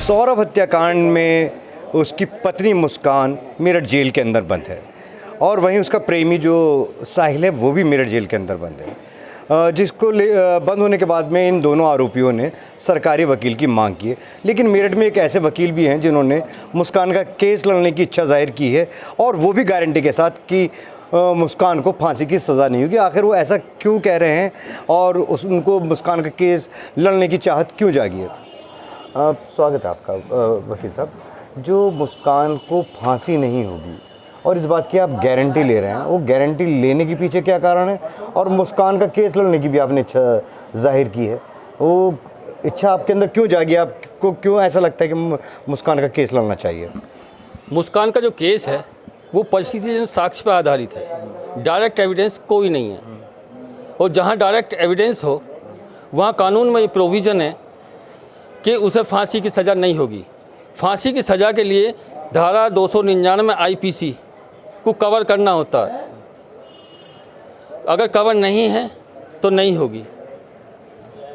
सौरभ हत्याकांड में उसकी पत्नी मुस्कान मेरठ जेल के अंदर बंद है और वहीं उसका प्रेमी जो साहिल है वो भी मेरठ जेल के अंदर बंद है, जिसको बंद होने के बाद में इन दोनों आरोपियों ने सरकारी वकील की मांग की है। लेकिन मेरठ में एक ऐसे वकील भी हैं जिन्होंने मुस्कान का केस लड़ने की इच्छा जाहिर की है और वो भी गारंटी के साथ कि मुस्कान को फांसी की सज़ा नहीं होगी। आखिर वो ऐसा क्यों कह रहे हैं और उनको मुस्कान का केस लड़ने की चाहत क्यों जागी है? स्वागत है आपका वकील साहब। जो मुस्कान को फांसी नहीं होगी और इस बात की आप गारंटी ले रहे हैं, वो गारंटी लेने के पीछे क्या कारण है? और मुस्कान का केस लड़ने की भी आपने इच्छा जाहिर की है, वो इच्छा आपके अंदर क्यों जागी? आपको क्यों ऐसा लगता है कि मुस्कान का केस लड़ना चाहिए? मुस्कान का जो केस है वो परिस्थिति साक्ष्य पर आधारित है, डायरेक्ट एविडेंस कोई नहीं है। और जहाँ डायरेक्ट एविडेंस हो वहाँ कानून में ये प्रोविज़न है कि उसे फांसी की सज़ा नहीं होगी। फांसी की सज़ा के लिए धारा 299 आईपीसी को कवर करना होता है, अगर कवर नहीं है तो नहीं होगी।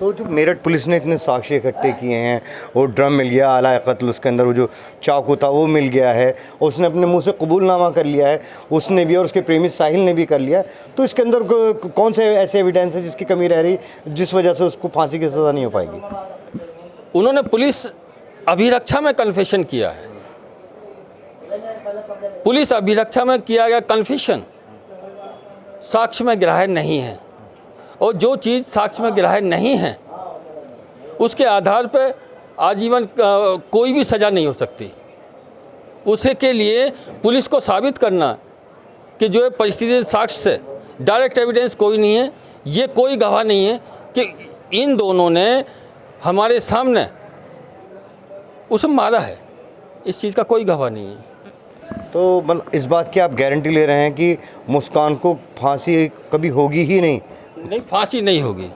तो जो मेरठ पुलिस ने इतने साक्ष्य इकट्ठे किए हैं, वो ड्रम मिल गया आला कत्ल, उसके अंदर वो जो चाकू था वो मिल गया है, उसने अपने मुंह से कबूलनामा कर लिया है, उसने भी और उसके प्रेमी साहिल ने भी कर लिया है। तो इसके अंदर कौन से ऐसे एविडेंस है जिसकी कमी रह रही जिस वजह से उसको फांसी की सज़ा नहीं हो पाएगी? उन्होंने पुलिस अभिरक्षा में कन्फेशन किया है। पुलिस अभिरक्षा में किया गया कन्फेशन साक्ष्य में ग्राह्य नहीं है, और जो चीज़ साक्ष्य में ग्राह्य नहीं है उसके आधार पर आजीवन कोई भी सज़ा नहीं हो सकती। उसे के लिए पुलिस को साबित करना कि जो परिस्थिति साक्ष्य से डायरेक्ट एविडेंस कोई नहीं है, ये कोई गवाह नहीं है कि इन दोनों ने हमारे सामने उसे मारा है, इस चीज़ का कोई गवाह नहीं है। तो मतलब इस बात की आप गारंटी ले रहे हैं कि मुस्कान को फांसी कभी होगी ही नहीं? नहीं, फांसी नहीं होगी।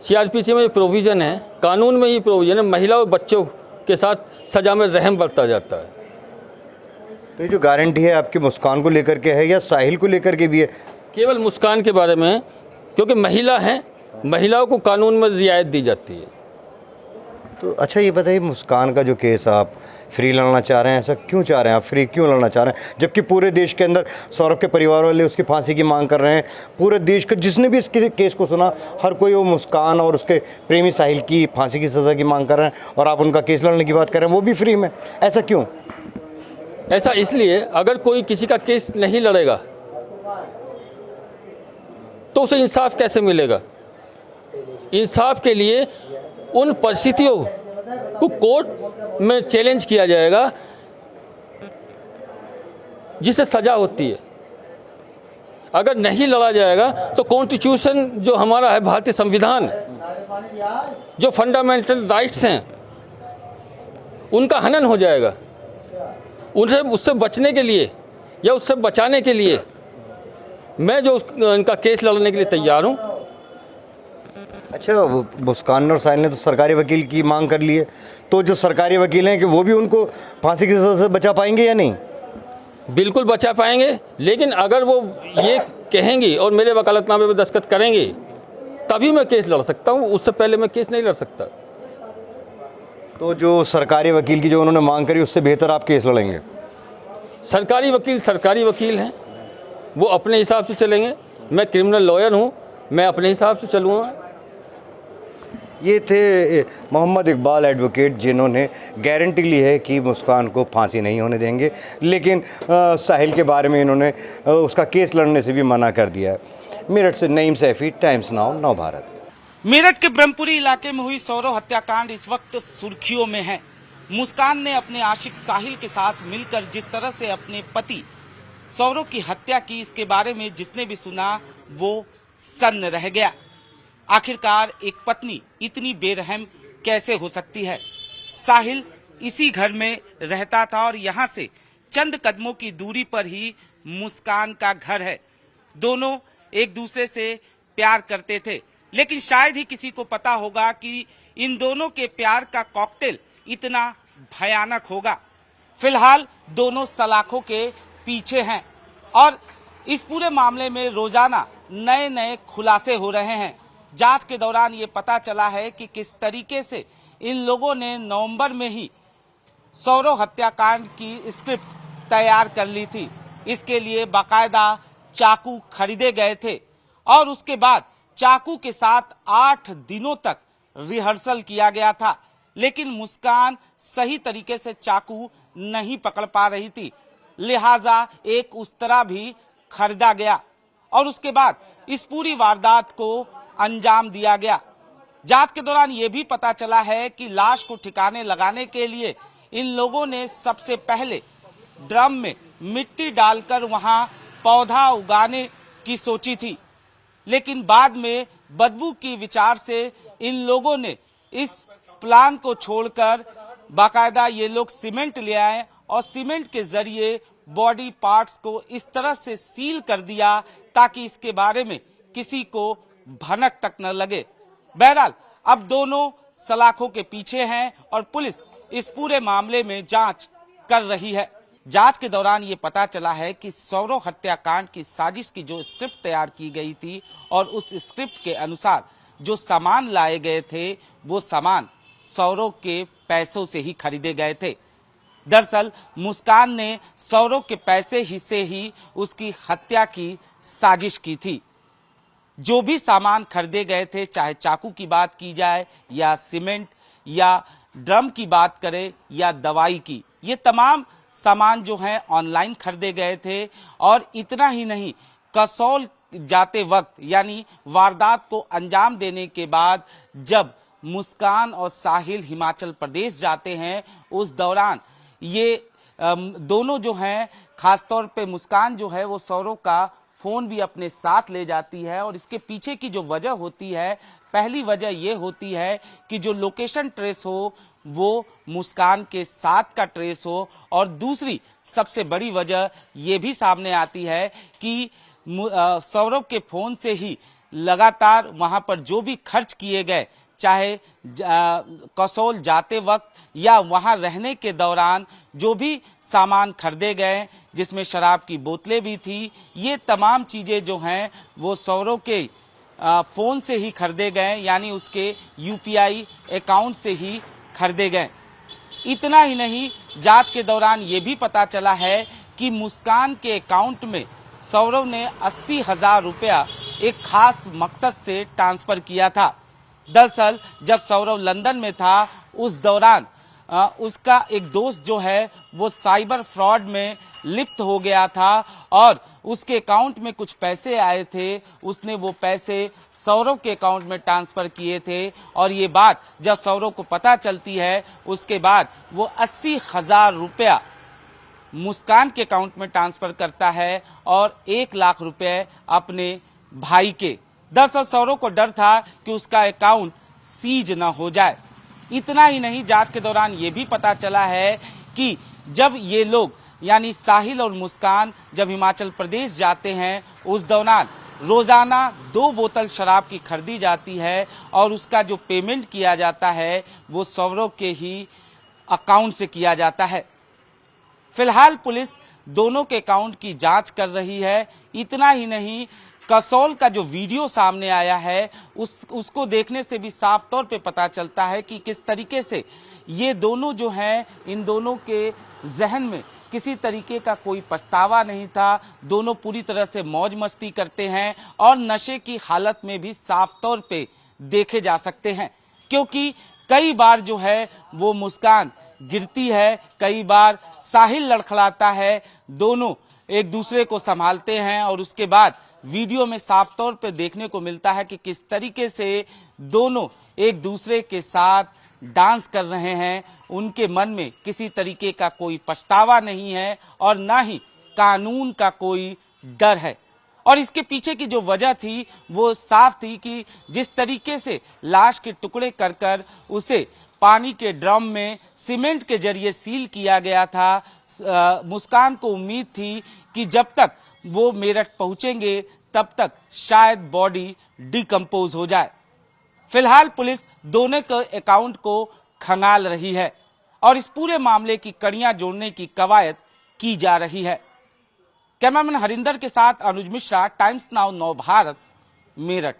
सीआरपीसी में प्रोविज़न है, कानून में ही प्रोविज़न है, महिला और बच्चों के साथ सज़ा में रहम बरता जाता है। तो ये जो गारंटी है आपकी मुस्कान को लेकर के है या साहिल को लेकर के भी है? केवल मुस्कान के बारे में, क्योंकि महिला हैं, महिलाओं को कानून में रियायत दी जाती है। तो अच्छा ये बताइए, मुस्कान का जो केस आप फ्री लड़ना चाह रहे हैं, ऐसा क्यों चाह रहे हैं? आप फ्री क्यों लड़ना चाह रहे हैं जबकि पूरे देश के अंदर सौरभ के परिवार वाले उसकी फांसी की मांग कर रहे हैं? पूरे देश का जिसने भी इसके केस को सुना, हर कोई वो मुस्कान और उसके प्रेमी साहिल की फांसी की सज़ा की मांग कर रहे हैं और आप उनका केस लड़ने की बात कर रहे हैं, वो भी फ्री में। ऐसा क्यों? ऐसा इसलिए, अगर कोई किसी का केस नहीं लड़ेगा तो उसे इंसाफ कैसे मिलेगा? इंसाफ के लिए उन परिस्थितियों को कोर्ट में चैलेंज किया जाएगा जिससे सज़ा होती है। अगर नहीं लड़ा जाएगा तो कॉन्स्टिट्यूशन जो हमारा है, भारतीय संविधान, जो फंडामेंटल राइट्स हैं, उनका हनन हो जाएगा। उससे बचने के लिए या उससे बचाने के लिए मैं जो उनका केस लड़ने के लिए तैयार हूँ। अच्छा, मुस्कान और साहिल ने तो सरकारी वकील की मांग कर ली है, तो जो सरकारी वकील हैं कि वो भी उनको फांसी की सज़ा से बचा पाएंगे या नहीं? बिल्कुल बचा पाएंगे, लेकिन अगर वो ये कहेंगी और मेरे वकालतनामे पर दस्तखत करेंगे तभी मैं केस लड़ सकता हूँ, उससे पहले मैं केस नहीं लड़ सकता। तो जो सरकारी वकील की जो उन्होंने मांग करी उससे बेहतर आप केस लड़ेंगे? सरकारी वकील हैं, वो अपने हिसाब से चलेंगे। मैं क्रिमिनल लॉयर हूँ, मैं अपने हिसाब से चलूँगा। ये थे मोहम्मद इकबाल एडवोकेट, जिन्होंने गारंटी ली है कि मुस्कान को फांसी नहीं होने देंगे, लेकिन साहिल के बारे में इन्होंने उसका केस लड़ने से भी मना कर दिया है। मेरठ से नईम सैफी, टाइम्स नाउ, नव भारत। मेरठ के ब्रह्मपुरी इलाके में हुई सौरभ हत्याकांड इस वक्त सुर्खियों में है। मुस्कान ने अपने आशिक साहिल के साथ मिलकर जिस तरह से अपने पति सौरभ की हत्या की, इसके बारे में जिसने भी सुना वो सन्न रह गया। आखिरकार एक पत्नी इतनी बेरहम कैसे हो सकती है? साहिल इसी घर में रहता था और यहाँ से चंद कदमों की दूरी पर ही मुस्कान का घर है। दोनों एक दूसरे से प्यार करते थे, लेकिन शायद ही किसी को पता होगा कि इन दोनों के प्यार का कॉकटेल इतना भयानक होगा। फिलहाल दोनों सलाखों के पीछे हैं और इस पूरे मामले में रोजाना नए नए खुलासे हो रहे हैं। जांच के दौरान ये पता चला है कि किस तरीके से इन लोगों ने नवंबर में ही सौरव हत्याकांड की स्क्रिप्ट तैयार कर ली थी। इसके लिए बाकायदा चाकू खरीदे गए थे और उसके बाद चाकू के साथ 8 दिनों तक रिहर्सल किया गया था, लेकिन मुस्कान सही तरीके से चाकू नहीं पकड़ पा रही थी, लिहाजा एक उस्तरा भी खरीदा गया और उसके बाद इस पूरी वारदात को अंजाम दिया गया। जांच के दौरान यह भी पता चला है कि लाश को ठिकाने लगाने के लिए इन लोगों ने सबसे पहले ड्रम में मिट्टी डालकर वहां पौधा उगाने की सोची थी, लेकिन बाद में बदबू की विचार से इन लोगों ने इस प्लान को छोड़कर बाकायदा ये लोग सीमेंट ले आए और सीमेंट के जरिए बॉडी पार्ट्स को इस तरह से सील कर दिया ताकि इसके बारे में किसी को भनक तक न लगे। बहरहाल अब दोनों सलाखों के पीछे हैं और पुलिस इस पूरे मामले में जांच कर रही है। जांच के दौरान ये पता चला है कि सौरव हत्याकांड की साजिश की जो स्क्रिप्ट तैयार की गई थी और उस स्क्रिप्ट के अनुसार जो सामान लाए गए थे वो सामान सौरव के पैसों से ही खरीदे गए थे। दरअसल मुस्कान ने सौरव के पैसे ही से ही उसकी हत्या की साजिश की थी। जो भी सामान खरीदे गए थे, चाहे चाकू की बात की जाए या सीमेंट या ड्रम की बात करें या दवाई की, ये तमाम सामान जो है ऑनलाइन खरीदे गए थे। और इतना ही नहीं, कसौल जाते वक्त यानी वारदात को अंजाम देने के बाद जब मुस्कान और साहिल हिमाचल प्रदेश जाते हैं, उस दौरान ये दोनों जो हैं, खासतौर पे मुस्कान जो है वो सौरव का फोन भी अपने साथ ले जाती है। और इसके पीछे की जो वजह होती है, पहली वजह ये होती है कि जो लोकेशन ट्रेस हो वो मुस्कान के साथ का ट्रेस हो, और दूसरी सबसे बड़ी वजह ये भी सामने आती है कि सौरव के फोन से ही लगातार वहां पर जो भी खर्च किए गए, चाहे कसौल जाते वक्त या वहां रहने के दौरान जो भी सामान खरीदे गए, जिसमें शराब की बोतलें भी थी, ये तमाम चीजें जो हैं वो सौरव के फोन से ही खरीदे गए, यानी उसके यूपीआई अकाउंट से ही खरीदे गए। इतना ही नहीं, जांच के दौरान ये भी पता चला है कि मुस्कान के अकाउंट में सौरव ने 80,000 रुपया एक खास मकसद से ट्रांसफर किया था। दरअसल जब सौरव लंदन में था, उस दौरान उसका एक दोस्त जो है वो साइबर फ्रॉड में लिप्त हो गया था और उसके अकाउंट में कुछ पैसे आए थे। उसने वो पैसे सौरव के अकाउंट में ट्रांसफर किए थे और ये बात जब सौरव को पता चलती है, उसके बाद वो 80,000 रुपया मुस्कान के अकाउंट में ट्रांसफर करता है और 1 लाख रुपए अपने भाई के। दरअसल सौरव को डर था कि उसका अकाउंट सीज न हो जाए। इतना ही नहीं, जांच के दौरान ये भी पता चला है कि जब ये लोग यानी साहिल और मुस्कान जब हिमाचल प्रदेश जाते हैं, उस दौरान रोजाना 2 बोतल शराब की खरीदी जाती है और उसका जो पेमेंट किया जाता है वो सौरव के ही अकाउंट से किया जाता है। फिलहाल पुलिस दोनों के अकाउंट की जांच कर रही है। इतना ही नहीं, कसौल का जो वीडियो सामने आया है उसको देखने से भी साफ तौर पे पता चलता है कि किस तरीके से ये दोनों जो हैं, इन दोनों के जहन में किसी तरीके का कोई पछतावा नहीं था। दोनों पूरी तरह से मौज मस्ती करते हैं और नशे की हालत में भी साफ तौर पे देखे जा सकते हैं, क्योंकि कई बार जो है वो मुस्कान गिरती है, कई बार साहिल लड़खड़ाता है, दोनों एक दूसरे को संभालते हैं और उसके बाद वीडियो में साफ तौर पे देखने को मिलता है कि किस तरीके से दोनों एक दूसरे के साथ डांस कर रहे हैं। उनके मन में किसी तरीके का कोई पछतावा नहीं है और ना ही कानून का कोई डर है। और इसके पीछे की जो वजह थी वो साफ थी कि जिस तरीके से लाश के टुकड़े कर कर उसे पानी के ड्रम में सीमेंट के जरिए सील किया गया था, मुस्कान को उम्मीद थी कि जब तक वो मेरठ पहुंचेंगे तब तक शायद बॉडी डिकम्पोज हो जाए। फिलहाल पुलिस दोनों के अकाउंट को खंगाल रही है और इस पूरे मामले की कड़ियां जोड़ने की कवायद की जा रही है। कैमरामैन हरिंदर के साथ अनुज मिश्रा, टाइम्स नाउ नव भारत, मेरठ।